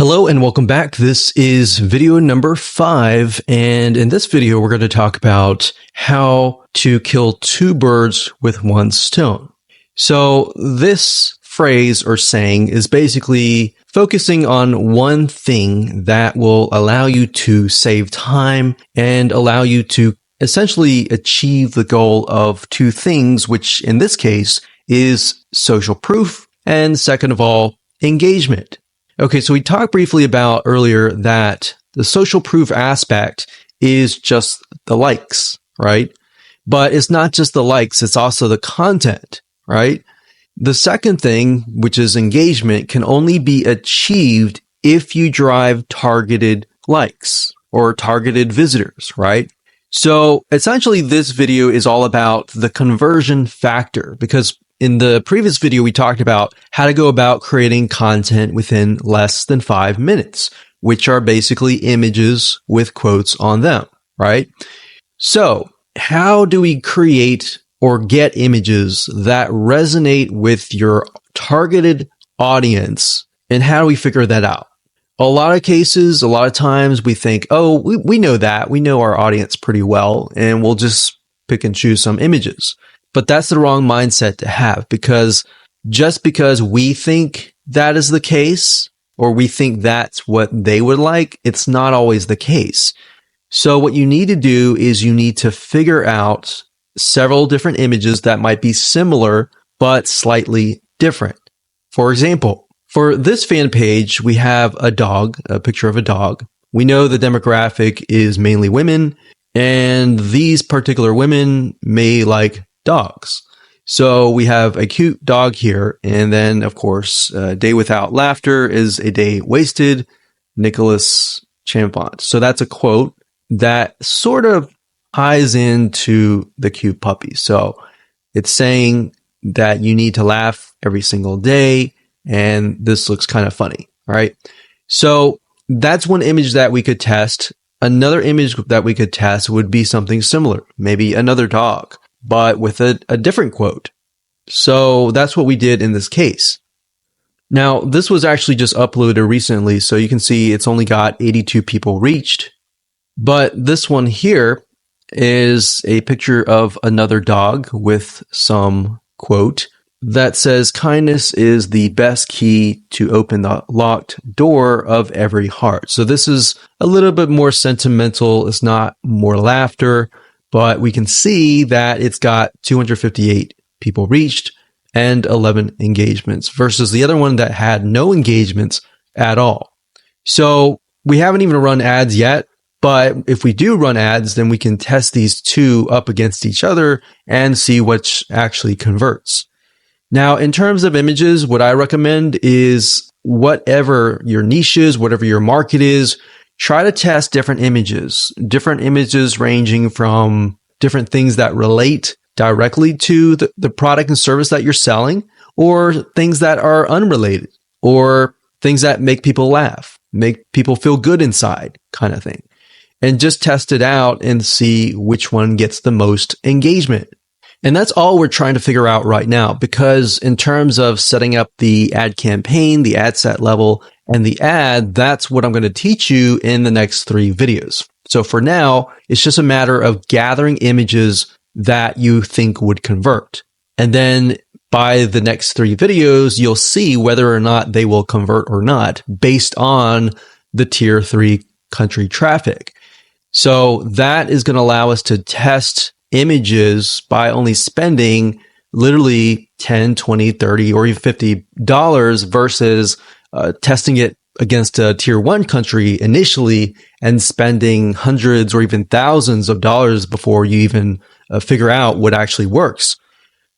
Hello and welcome back. This is video number 5, and in this video we're going to talk about how to kill two birds with one stone. So this phrase or saying is basically focusing on one thing that will allow you to save time and allow you to essentially achieve the goal of two things, which in this case is social proof and, second of all, engagement. Okay, so we talked briefly about earlier that the social proof aspect is just the likes, right? But it's not just the likes, it's also the content, right? The second thing, which is engagement, can only be achieved if you drive targeted likes or targeted visitors, right? So essentially this video is all about the conversion factor, because in the previous video, we talked about how to go about creating content within less than 5 minutes, which are basically images with quotes on them, right? So how do we create or get images that resonate with your targeted audience, and how do we figure that out? A lot of cases, a lot of times we think, oh, we know that. We know our audience pretty well, and we'll just pick and choose some images. But that's the wrong mindset to have, because just because we think that is the case, or we think that's what they would like, it's not always the case. So what you need to do is you need to figure out several different images that might be similar, but slightly different. For example, for this fan page, we have a dog, a picture of a dog. We know the demographic is mainly women, and these particular women may like dogs. So we have a cute dog here. And then, of course, a day without laughter is a day wasted. Nicholas Champont. So that's a quote that sort of ties into the cute puppy. So it's saying that you need to laugh every single day. And this looks kind of funny, right? So that's one image that we could test. Another image that we could test would be something similar, maybe another dog, but with a different quote. So that's what we did in this case. Now, this was actually just uploaded recently, so you can see it's only got 82 people reached. But this one here is a picture of another dog with some quote that says, "Kindness is the best key to open the locked door of every heart." So this is a little bit more sentimental. It's not more laughter. But we can see that it's got 258 people reached and 11 engagements versus the other one that had no engagements at all. So we haven't even run ads yet, but if we do run ads, then we can test these two up against each other and see which actually converts. Now, in terms of images, what I recommend is whatever your niche is, whatever your market is, try to test different images ranging from different things that relate directly to the product and service that you're selling, or things that are unrelated, or things that make people laugh, make people feel good inside kind of thing. And just test it out and see which one gets the most engagement. And that's all we're trying to figure out right now, because in terms of setting up the ad campaign, the ad set level, and the ad, that's what I'm going to teach you in the next 3 videos. So for now, it's just a matter of gathering images that you think would convert. And then by the next 3 videos, you'll see whether or not they will convert or not based on the tier 3 country traffic. So that is going to allow us to test images by only spending literally $10, $20, $30, or even $50 versus testing it against a tier 1 country initially and spending hundreds or even thousands of dollars before you even figure out what actually works.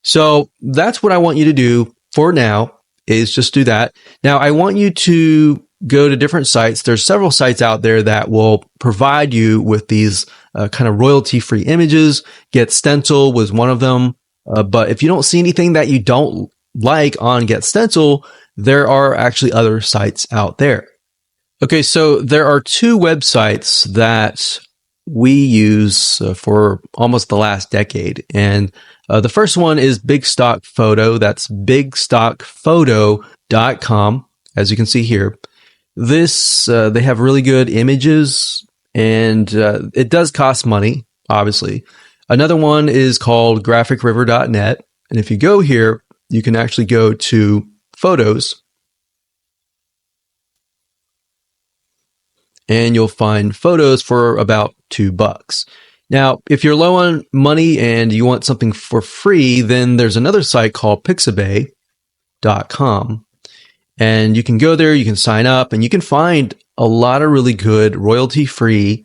So that's what I want you to do for now, is just do that. Now, I want you to go to different sites. There's several sites out there that will provide you with these kind of royalty-free images. Get Stencil was one of them. But if you don't see anything that you don't like on Get Stencil, there are actually other sites out there. Okay, so there are 2 websites that we use for almost the last decade. And the first one is Big Stock Photo. That's bigstockphoto.com, as you can see here. This, they have really good images, and it does cost money, obviously. Another one is called graphicriver.net. And if you go here, you can actually go to photos, and you'll find photos for about $2. Now, if you're low on money and you want something for free, then there's another site called Pixabay.com. And you can go there, you can sign up, and you can find a lot of really good royalty-free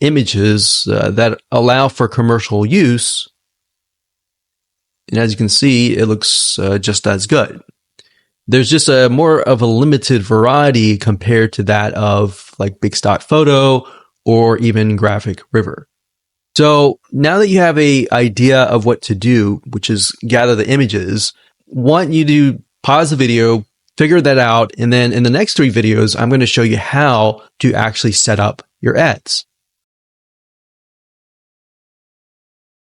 images that allow for commercial use. And as you can see, it looks just as good. There's just a more of a limited variety compared to that of like Big Stock Photo or even Graphic River. So now that you have an idea of what to do, which is gather the images, want you to pause the video, figure that out, and then in the next 3 videos, I'm going to show you how to actually set up your ads.